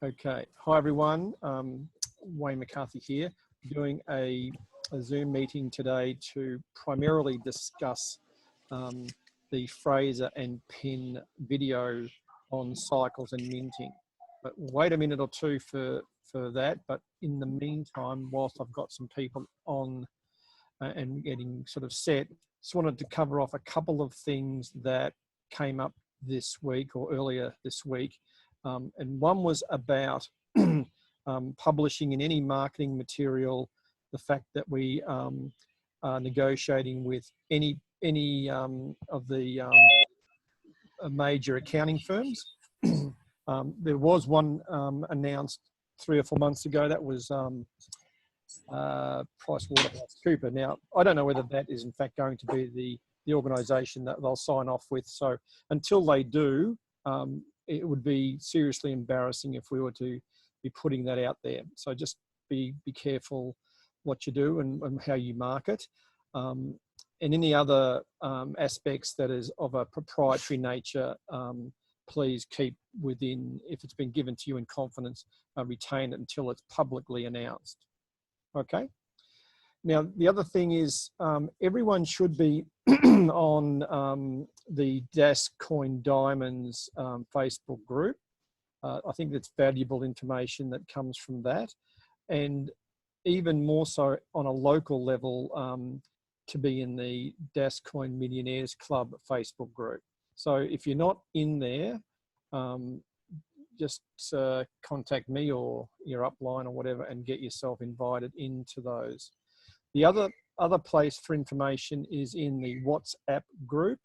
Okay. Hi, everyone. Wayne McCarthy here, doing a Zoom meeting today to primarily discuss the Fraser and Pin video on cycles and minting. But wait a minute or two for that. But in the meantime, whilst I've got some people on and getting sort of set, just wanted to cover off a couple of things that came up this week or earlier this week. And one was about publishing in any marketing material the fact that we are negotiating with any of the major accounting firms. There was one announced 3 or 4 months ago. That was PricewaterhouseCoopers. Now, I don't know whether that is in fact going to be the organisation that they'll sign off with. So until they do, it would be seriously embarrassing if we were to be putting that out there. So just be careful what you do and how you market. And any other aspects that is of a proprietary nature, please keep within, if it's been given to you in confidence, retain it until it's publicly announced. Okay. Now, the other thing is everyone should be on the Dascoin Diamonds Facebook group. I think that's valuable information that comes from that. And even more so on a local level to be in the Dascoin Millionaires Club Facebook group. So if you're not in there, just contact me or your upline or whatever and get yourself invited into those. The other place for information is in the WhatsApp group.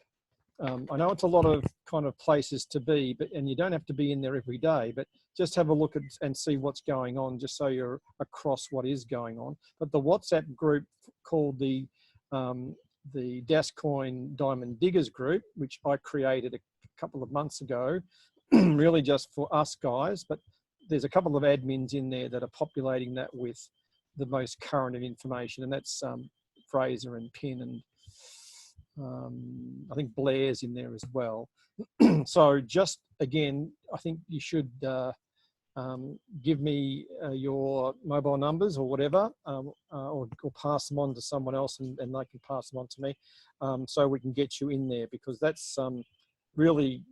I know it's a lot of kind of places to be, and you don't have to be in there every day, but just have a look at and see what's going on, just so you're across what is going on. But the WhatsApp group called the Dascoin Diamond Diggers group, which I created a couple of months ago, really just for us guys, but there's a couple of admins in there that are populating that with the most current of information, and that's Fraser and Pin, and I think Blair's in there as well. So just again, I think you should give me your mobile numbers or whatever, or pass them on to someone else, and they can pass them on to me, so we can get you in there, because that's really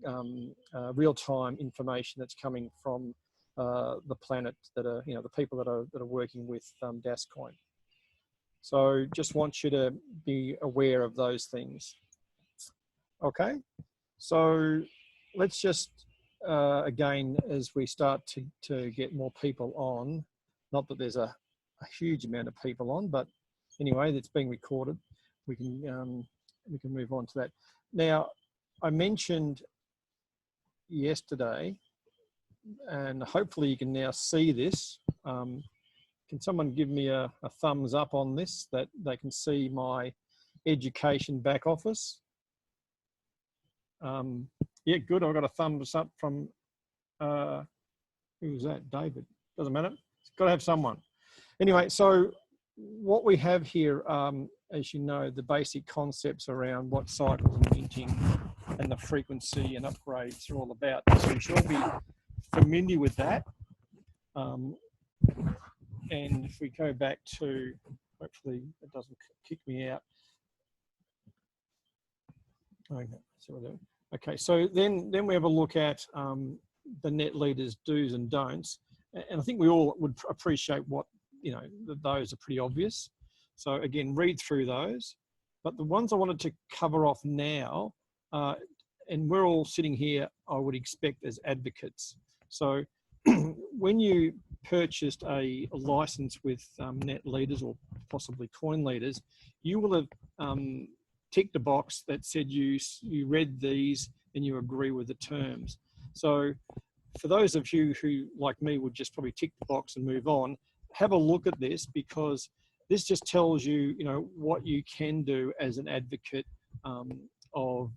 real-time information that's coming from the planet, that are, the people that are working with Dascoin. So just want you to be aware of those things. Okay, so let's just again, as we start to get more people on, not that there's a huge amount of people on, but anyway, that's being recorded. We can move on to that. Now, I mentioned yesterday, and hopefully you can now see this. Can someone give me a thumbs up on this, that they can see my education back office? Yeah, good. I got a thumbs up from, who was that? David. Doesn't matter. It's got to have someone. Anyway, so what we have here, as you know, the basic concepts around what cycles and minting and the frequency and upgrades are all about. So you should all be familiar with that. And if we go back to, hopefully it doesn't kick me out. Okay, so then we have a look at the net leaders' do's and don'ts. And I think we all would appreciate what, those are pretty obvious. So again, read through those. But the ones I wanted to cover off now, and we're all sitting here, I would expect, as advocates. So when you purchased a license with net leaders or possibly coin leaders, you will have ticked a box that said you read these and you agree with the terms. So for those of you who, like me, would just probably tick the box and move on, have a look at this, because this just tells you, what you can do as an advocate of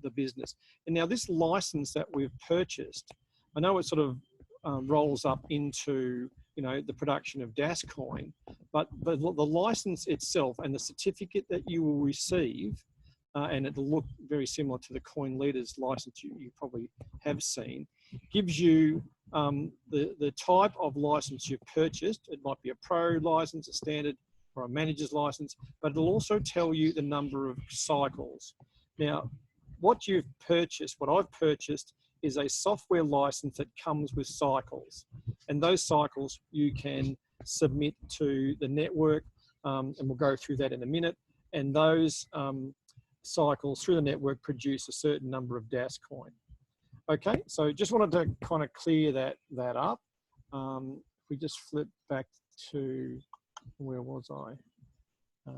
the business. And now this license that we've purchased, I know it sort of rolls up into the production of Dascoin, but the license itself and the certificate that you will receive, and it'll look very similar to the coin leaders license you probably have seen, gives you the type of license you've purchased. It might be a pro license, a standard, or a manager's license, but it'll also tell you the number of cycles. Now, what you've purchased, what I've purchased, is a software license that comes with cycles. And those cycles you can submit to the network, and we'll go through that in a minute. And those cycles through the network produce a certain number of Dascoin. Okay, so just wanted to kind of clear that up. If we just flip back to, where was I? I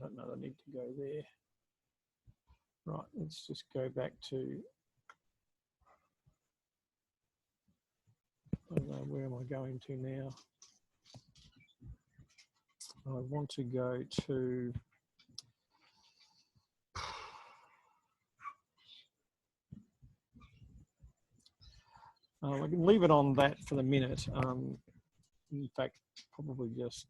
don't know, I need to go there. Right, let's just go back to, I don't know, where am I going to now? I want to go to, I can leave it on that for the minute. In fact, probably just,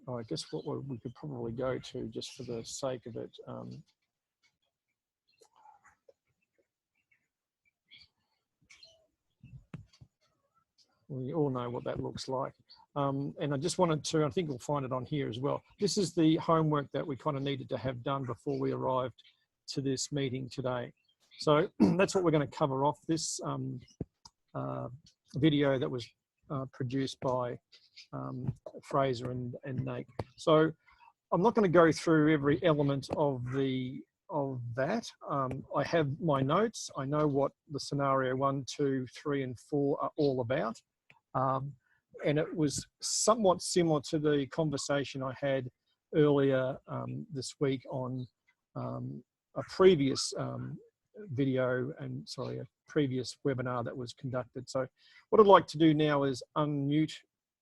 I guess what we could probably go to, just for the sake of it, we all know what that looks like. And I just wanted to, I think we'll find it on here as well. This is the homework that we kind of needed to have done before we arrived to this meeting today. So that's what we're going to cover off. This video that was produced by Fraser and Nate. So I'm not going to go through every element of that. I have my notes. I know what the scenario 1, 2, 3, and 4 are all about. And it was somewhat similar to the conversation I had earlier this week on a previous video and, sorry, a previous webinar that was conducted. So what I'd like to do now is unmute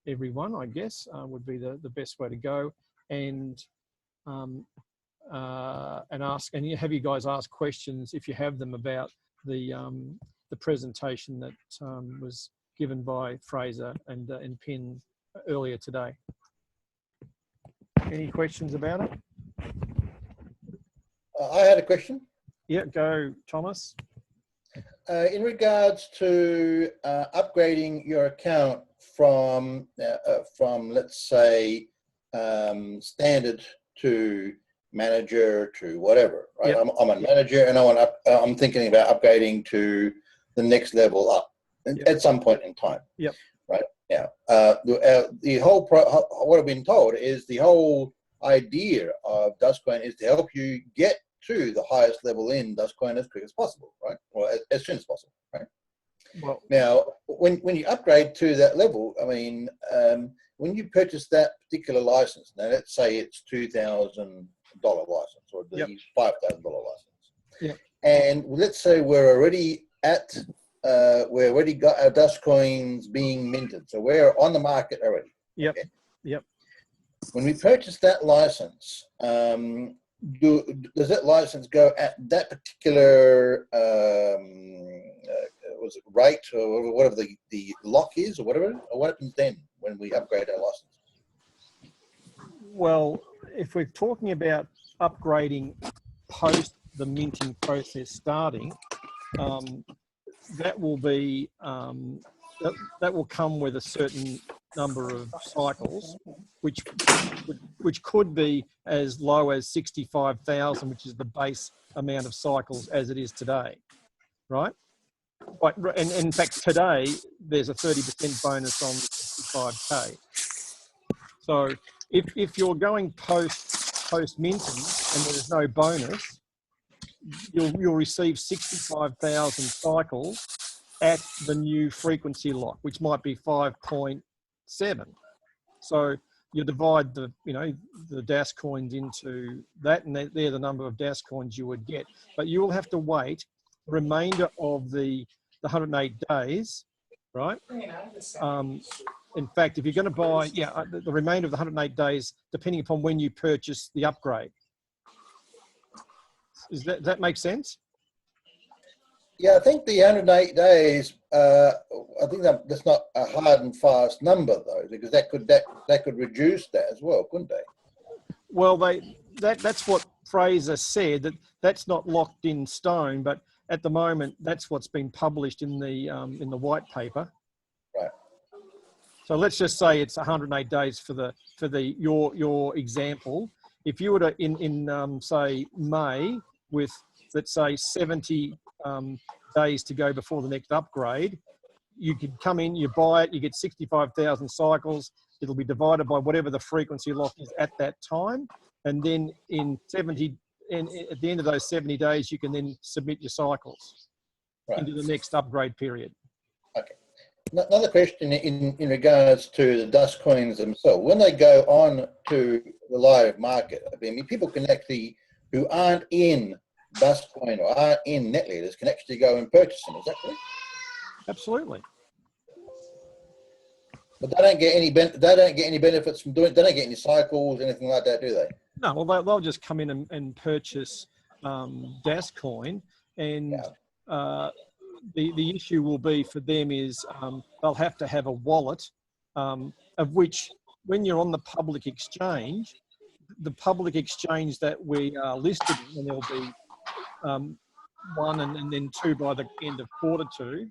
everyone, I guess, would be the best way to go, and ask, and have you guys ask questions if you have them about the presentation that was given by Fraser and Pin earlier today. Any questions about it? I had a question. Yeah, go, Thomas. In regards to upgrading your account from let's say standard to manager to whatever, right? Yep. I'm a manager and I'm thinking about upgrading to the next level up at some point in time. Yep. Right now, the whole what I've been told is the whole idea of Dascoin is to help you get to the highest level in Dascoin as quick as possible, right? Or as soon as possible, right? Well, now, when you upgrade to that level, I mean, when you purchase that particular license, now let's say it's $2,000 license or the $5,000 license, yeah, and let's say we're already at we already got our Dascoins being minted, so we're on the market already. Yep. Okay? Yep. When we purchase that license, does that license go at that particular was it rate or whatever the lock is or whatever, or what happens then when we upgrade our license? Well, if we're talking about upgrading post the minting process starting, that will be that will come with a certain number of cycles, which could be as low as 65,000, which is the base amount of cycles as it is today, right? But and in fact today there's a 30% bonus on the 65K. So if you're going post minting and there's no bonus, you'll receive 65,000 cycles at the new frequency lock, which might be 5.7. So you divide the Dascoins into that, and they're the number of Dascoins you would get. But you will have to wait the remainder of the 108 days, right? In fact, if you're going to buy, the remainder of the 108 days, depending upon when you purchase the upgrade. Does that make sense? Yeah, I think the 108 days. I think that's not a hard and fast number though, because that could reduce that as well, couldn't they? Well, that's what Fraser said that that's not locked in stone, but at the moment that's what's been published in the white paper. Right. So let's just say it's 108 days for your example. If you were to in say May with, let's say, 70 days to go before the next upgrade, you could come in, you buy it, you get 65,000 cycles. It'll be divided by whatever the frequency lock is at that time, and then at the end of those 70 days, you can then submit your cycles into the next upgrade period. Okay. Another question in regards to the Dascoins themselves. When they go on to the live market, I mean, people can actually, who aren't in Dascoin or aren't in NetLeaders, can actually go and purchase them. Is that correct? Absolutely. But they don't get any benefits from doing it. They don't get any cycles, anything like that, do they? No, well, they'll just come in and purchase Dascoin, and the issue will be for them is they'll have to have a wallet, of which, when you're on the public exchange that we are listed in, and there'll be one and then two by the end of quarter two,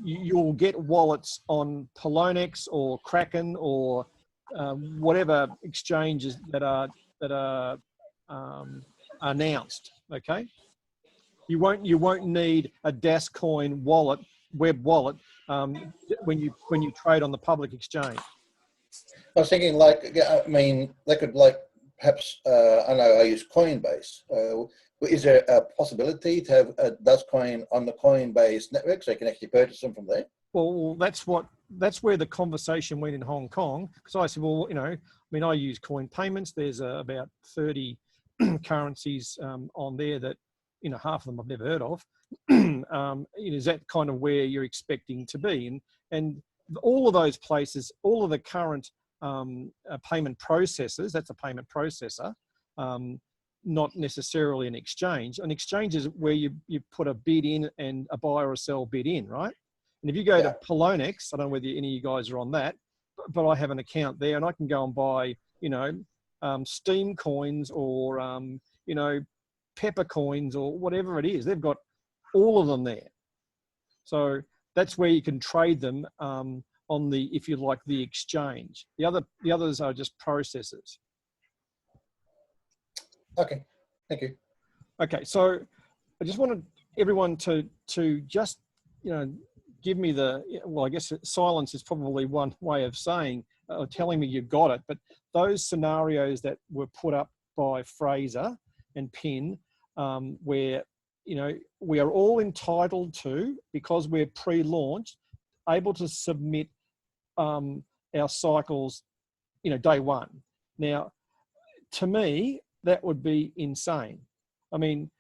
you'll get wallets on Poloniex or Kraken or whatever exchanges that are announced. Okay, you won't need a Dascoin wallet, web wallet, when you trade on the public exchange. I was thinking, like, I mean, they could, like, perhaps, I know I use Coinbase. Is there a possibility to have a Dascoin on the Coinbase network so you can actually purchase them from there? Well, that's where the conversation went in Hong Kong, because I said, well, I mean, I use coin payments. There's about 30 currencies on there that, half of them I've never heard of. Is that kind of where you're expecting to be? And all of those places, all of the current payment processors, that's a payment processor, not necessarily an exchange. An exchange is where you put a bid in and a buy or a sell bid in, right? And if you go to Poloniex, I don't know whether any of you guys are on that, but I have an account there, and I can go and buy, Steam coins or, Pepper coins or whatever it is. They've got all of them there. So that's where you can trade them on the, if you like, the exchange. The others are just processors. Okay, thank you. Okay, so I just wanted everyone to just, give me I guess silence is probably one way of saying, or telling me you got it, but those scenarios that were put up by Fraser and Pin, where, we are all entitled to, because we're pre-launched, able to submit our cycles, day one. Now, to me, that would be insane. I mean,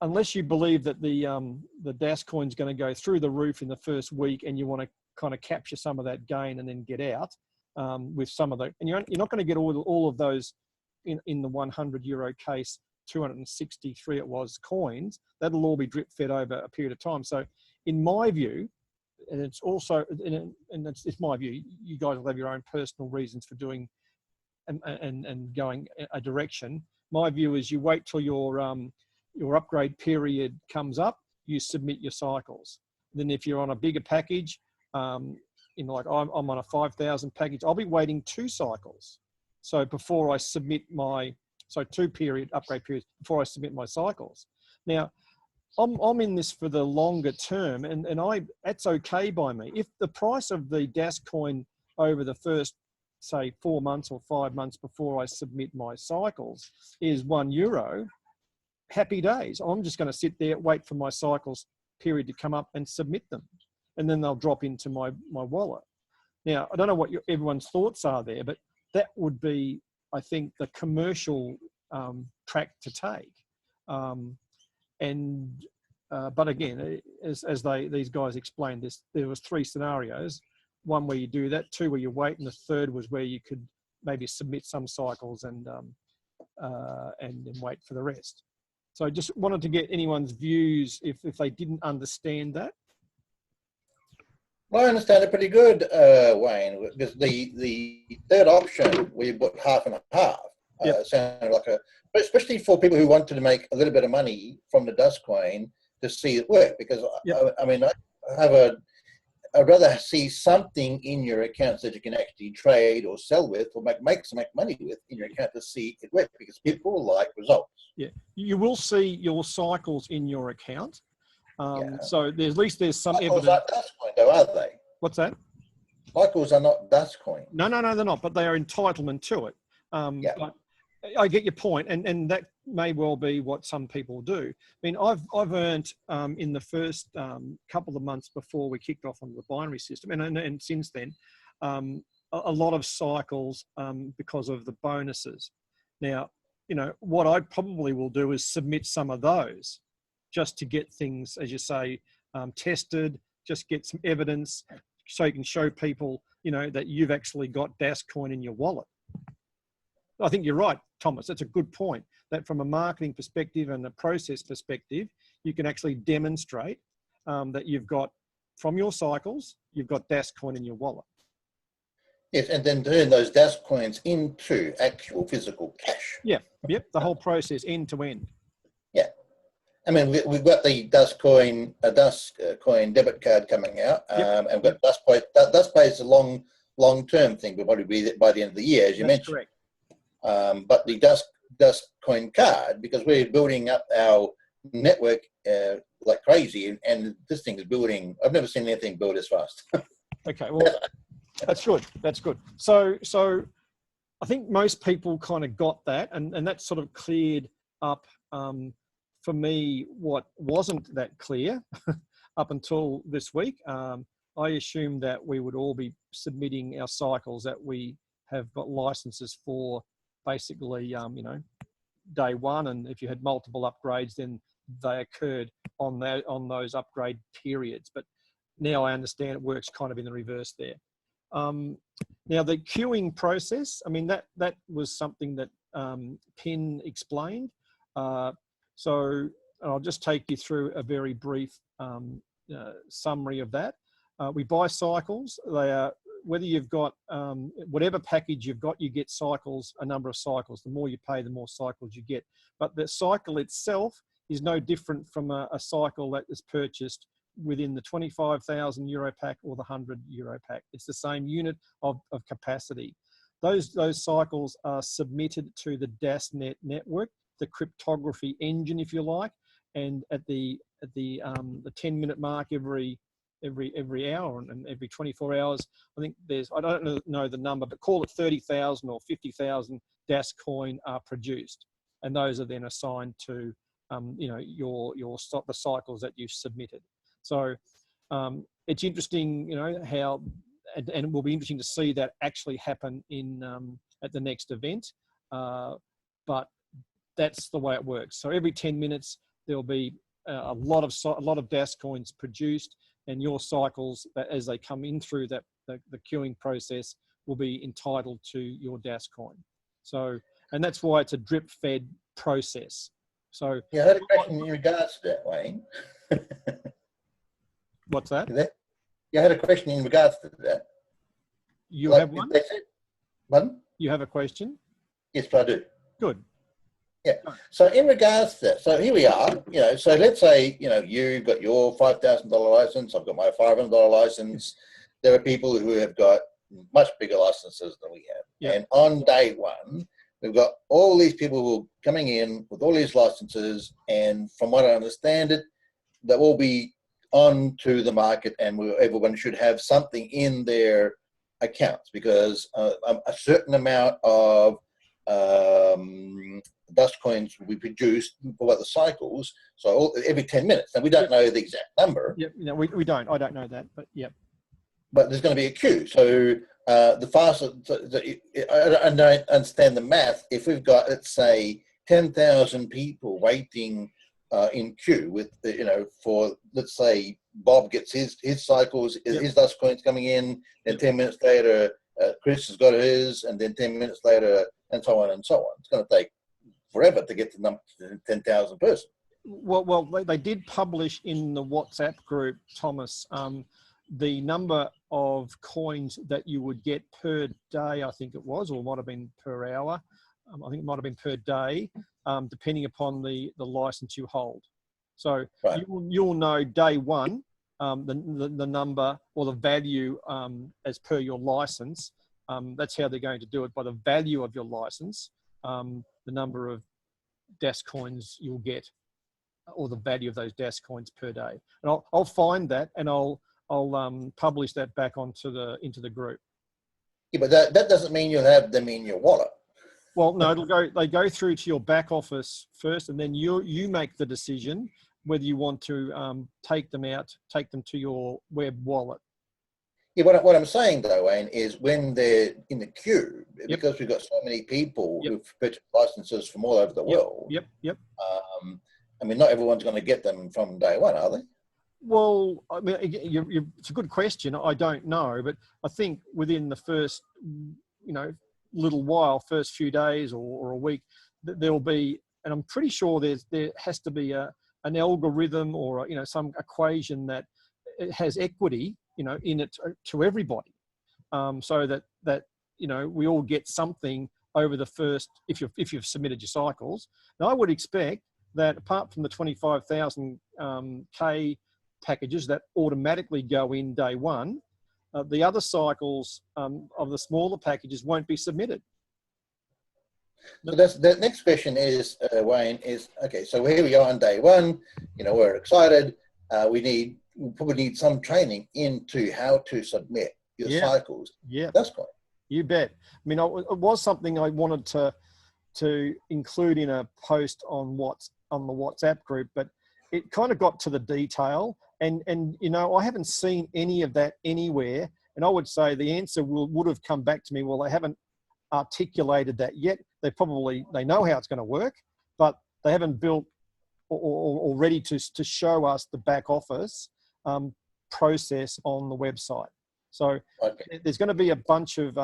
unless you believe that the Dascoin is going to go through the roof in the first week, and you want to kind of capture some of that gain and then get out with some of the, and you're not going to get all of those in the 100 euro case, 263 it was coins. That'll all be drip fed over a period of time. So, in my view, and it's also, and it's my view, you guys will have your own personal reasons for doing and going a direction. My view is you wait till your upgrade period comes up, you submit your cycles. Then if you're on a bigger package, like I'm on a 5,000 package, I'll be waiting 2 cycles. So before I submit upgrade periods before I submit my cycles. Now, I'm in this for the longer term, and that's okay by me. If the price of the Dascoin over the first, say, 4 months or 5 months before I submit my cycles is €1, happy days. I'm just going to sit there, wait for my cycles period to come up and submit them. And then they'll drop into my wallet. Now, I don't know what everyone's thoughts are there, but that would be, I think, the commercial track to take. But again, as these guys explained this, there was 3 scenarios. 1 where you do that, 2 where you wait, and the 3rd was where you could maybe submit some cycles and then wait for the rest. So I just wanted to get anyone's views if they didn't understand that. Well, I understand it pretty good, Wayne, because the 3rd option where you put half and half, Yep. Sounded like especially for people who wanted to make a little bit of money from the Dascoin to see it work. Because Yep. I mean, I'd rather see something in your accounts that you can actually trade or sell with or make money with in your account to see it work, because people like results. Yeah, you will see your cycles in your account. So there's at least there's some Cycles evidence. aren't Dascoin though, are they? What's that? Cycles are not Dascoin. No, they're not, but they are entitlement to it. Yeah. But I get your point, and that may well be what some people do. I mean, I've earned in the first couple of months before we kicked off on the binary system, and since then, a lot of cycles because of the bonuses. Now, you know, what I probably will do is submit some of those just to get things, as you say, tested, just get some evidence so you can show people, you know, that you've actually got Dascoin in your wallet. I think you're right, Thomas. That's a good point, that from a marketing perspective and a process perspective, you can actually demonstrate that you've got, from your cycles, you've got Dascoin in your wallet. Yes, and then turn those Dascoins into actual physical cash. Yeah, yep, the whole process end to end. Yeah. I mean, we've got the Dascoin debit card coming out, and we've got Daspay. Daspay is a long-term thing, but probably be by the end of the year, as you mentioned. Correct. But the Dascoin card, because we're building up our network like crazy, and this thing is building. I've never seen anything build as fast. Okay, well, that's good. That's good. So I think most people kind of got that, and that sort of cleared up for me what wasn't that clear up until this week. I assumed that we would all be submitting our cycles that we have got licenses for, basically, you know, day one, and if you had multiple upgrades, then they occurred on those upgrade periods. But now I understand it works kind of in the reverse there. Now the queuing process, I mean, that was something that Penn explained. So I'll just take you through a very brief summary of that. We buy cycles. They are, whether you've got whatever package you've got, you get cycles, a number of cycles. The more you pay, the more cycles you get. But the cycle itself is no different from a cycle that is purchased within the 25,000 euro pack or the 100 euro pack. It's the same unit of capacity. Those cycles are submitted to the DasNet network, the cryptography engine, if you like, and at the 10-minute mark every hour and every 24 hours, I think there's, I don't know the number, but call it 30,000 or 50,000 Dascoin are produced, and those are then assigned to you know, the cycles that you've submitted. So it's interesting, you know, how, and it will be interesting to see that actually happen in at the next event. But that's the way it works. So every 10 minutes there'll be a lot of Dascoins produced, and your cycles, as they come in through the queuing process, will be entitled to your Dascoin. So, and that's why it's a drip-fed process. So yeah, I had a question in regards to that, Wayne. What's that? Yeah, I had a question in regards to that. You have one? Pardon? You have a question? Yes, I do. Good. Yeah. So in regards to that, so here we are, you know, so let's say, you know, you've got your $5,000 license, I've got my $500 license. There are people who have got much bigger licenses than we have. Yep. And on day one, we've got all these people who are coming in with all these licenses, and from what I understand it, they will be on to the market, and everyone should have something in their accounts, because a certain amount of Dascoins will be produced for the cycles. So every 10 minutes. And we don't know the exact number. Yep. No, we don't. I don't know that, but yep. But there's going to be a queue. So the faster, I don't understand the math. If we've got, let's say, 10,000 people waiting in queue with, you know, for, let's say, Bob gets his cycles, his Dascoins coming in, then 10 minutes later, Chris has got his, and then 10 minutes later, and so on and so on. It's going to take forever to get to 10,000 person. Well, they did publish in the WhatsApp group, Thomas, the number of coins that you would get per day, I think it was, or might have been per hour. I think it might have been per day, depending upon the license you hold. So Right. you'll know day one the number or the value as per your license. That's how they're going to do it, by the value of your license, the number of Dascoins you'll get, or the value of those Dascoins per day. And I'll find that, and I'll publish that back into the group. Yeah, but that doesn't mean you'll have them in your wallet. Well, no, they go through to your back office first, and then you make the decision whether you want to take them to your web wallet. Yeah, what I'm saying though, Wayne, is when they're in the queue, Yep. because we've got so many people Yep. who've purchased licenses from all over the world. Yep. I mean, not everyone's going to get them from day one, are they? Well, I mean, it's a good question. I don't know, but I think within the first, little while, first few days or a week, there'll be, and I'm pretty sure there has to be an algorithm or some equation that it has equity, in it to everybody, so that we all get something over the first, if you've submitted your cycles. Now, I would expect that apart from the 25,000 K packages that automatically go in day one, the other cycles of the smaller packages won't be submitted. So the next question is, Wayne, is, okay, so here we are on day one, we're excited. We probably need some training into how to submit your cycles. Yeah. That's great. You bet. I mean, it was something I wanted to include in a post on the WhatsApp group, but it kind of got to the detail, and I haven't seen any of that anywhere. And I would say the answer would have come back to me, well, they haven't articulated that yet. They know how it's going to work, but they haven't built or ready to show us the back office process on the website. So there's going to be a bunch of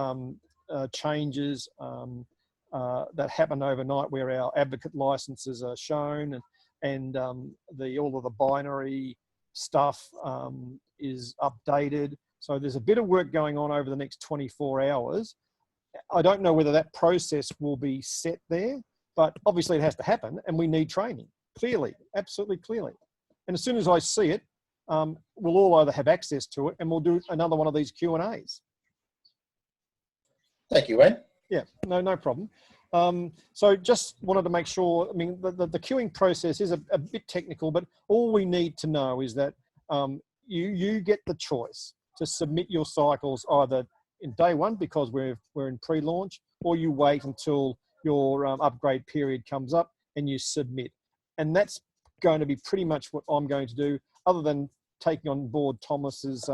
changes that happen overnight, where our advocate licenses are shown, and all of the binary stuff is updated. So there's a bit of work going on over the next 24 hours. I don't know whether that process will be set there, but obviously it has to happen, and we need training, clearly, absolutely clearly. And as soon as I see it, we'll all either have access to it, and we'll do another one of these Q&As. Thank you, Wayne. Yeah, no problem. So just wanted to make sure, I mean, the queuing process is a bit technical, but all we need to know is that you get the choice to submit your cycles either in day one, because we're in pre-launch, or you wait until your upgrade period comes up and you submit. And that's going to be pretty much what I'm going to do, other than taking on board Thomas's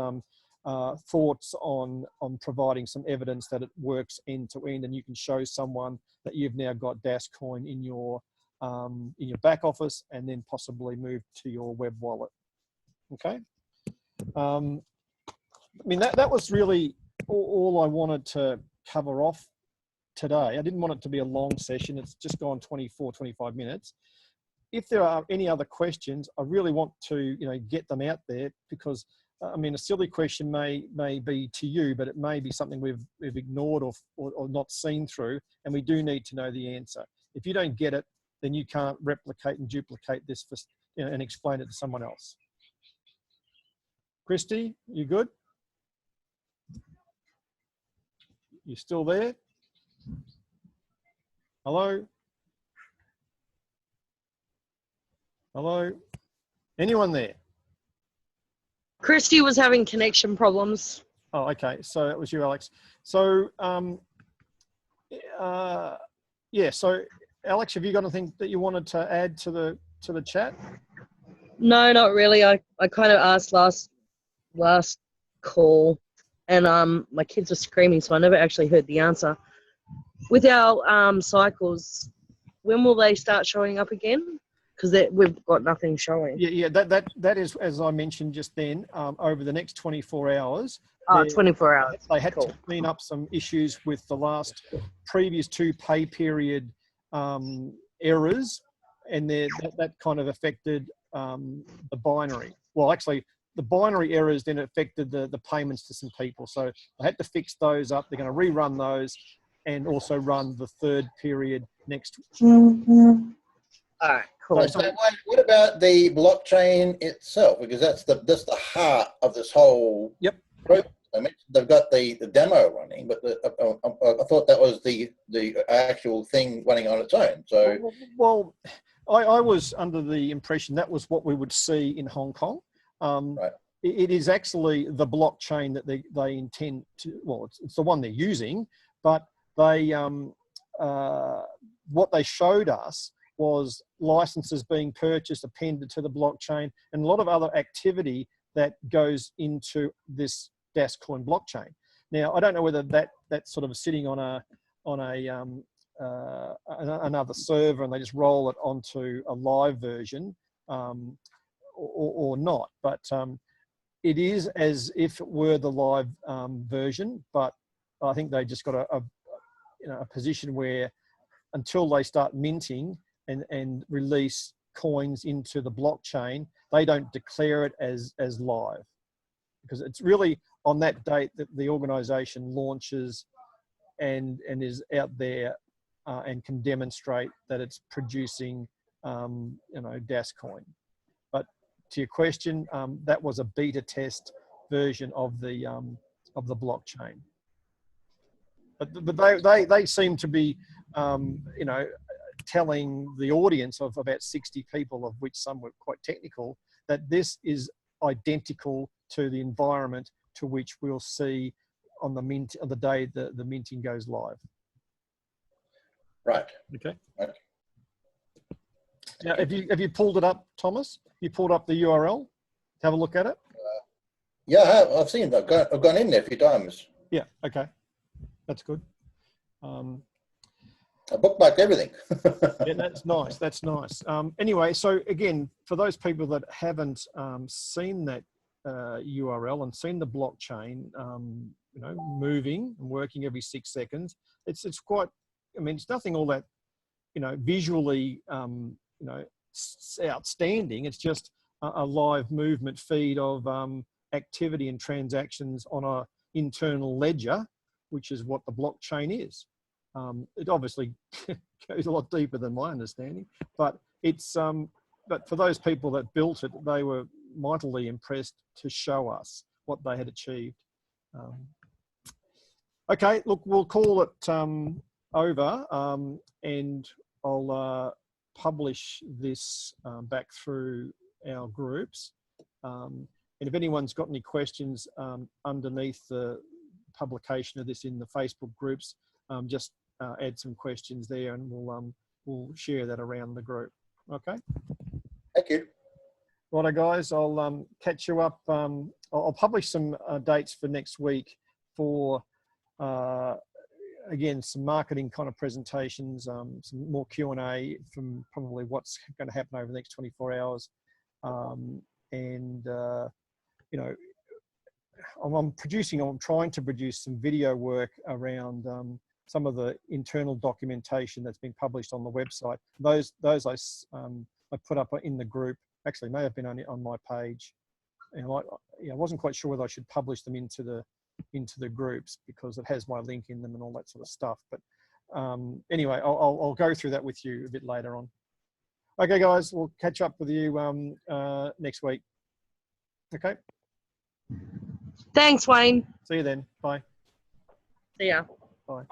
thoughts on providing some evidence that it works end to end, and you can show someone that you've now got Dascoin in your back office, and then possibly move to your web wallet. Okay. I mean, that was really all I wanted to cover off today. I didn't want it to be a long session. It's just gone 24, 25 minutes. If there are any other questions, I really want to, get them out there, because I mean, a silly question may be to you, but it may be something we've ignored or not seen through, and we do need to know the answer. If you don't get it, then you can't replicate and duplicate this and explain it to someone else. Christy, you good? You still there? Hello? Hello? Anyone there? Christy was having connection problems. Oh, okay. So that was you, Alex. So, yeah. So, Alex, have you got anything that you wanted to add to the chat? No, not really. I kind of asked last call, and my kids were screaming, so I never actually heard the answer. With our cycles, when will they start showing up again? Because we've got nothing showing. Yeah. That is, as I mentioned just then, over the next 24 hours. 24 hours. They had to clean up some issues with the previous 2 pay period errors, and that kind of affected the binary. Well, actually, the binary errors then affected the payments to some people. So they had to fix those up. They're going to rerun those. and also run the third period next week. All right, cool. So what about the blockchain itself? Because that's the heart of this whole process. I mentioned they've got the demo running, but I thought that was the actual thing running on its own. So well, I was under the impression that was what we would see in Hong Kong. right. It is actually the blockchain that they intend to. Well, it's the one they're using, but they what they showed us was licenses being purchased, appended to the blockchain, and a lot of other activity that goes into this Dascoin blockchain. Now, I don't know whether that's sort of sitting on another server and they just roll it onto a live version or not, but it is as if it were the live version, but I think they just got a position where until they start minting and release coins into the blockchain, they don't declare it as live, because it's really on that date that the organization launches and is out there and can demonstrate that it's producing Dascoin. But to your question, that was a beta test version of the blockchain. But they seem to be telling the audience of about 60 people, of which some were quite technical, that this is identical to the environment to which we'll see on the day the minting goes live. Right. Okay. Right. Now, have you pulled it up, Thomas? You pulled up the URL? Have a look at it. Yeah, I've seen that. I've gone in there a few times. Yeah. Okay. That's good. I bookmarked everything. Yeah, that's nice. That's nice. Anyway, so again, for those people that haven't seen that URL and seen the blockchain, moving and working every 6 seconds, it's quite. I mean, it's nothing all that, visually, outstanding. It's just a live movement feed of activity and transactions on a internal ledger, which is what the blockchain is. It obviously goes a lot deeper than my understanding, but it's but for those people that built it, they were mightily impressed to show us what they had achieved. Okay, look, we'll call it over, and I'll publish this back through our groups. And if anyone's got any questions underneath the publication of this in the Facebook groups, just add some questions there, and we'll share that around the group. Okay. Thank you. Righto, guys. I'll catch you up. I'll publish some dates for next week for again some marketing kind of presentations, some more Q&A from probably what's going to happen over the next 24 hours, and I'm trying to produce some video work around some of the internal documentation that's been published on the website. Those I put up in the group. Actually, may have been only on my page, and I wasn't quite sure whether I should publish them into the groups because it has my link in them and all that sort of stuff. But anyway, I'll go through that with you a bit later on. Okay, guys, we'll catch up with you next week. Okay. Thanks, Wayne. See you then. Bye. See ya. Bye.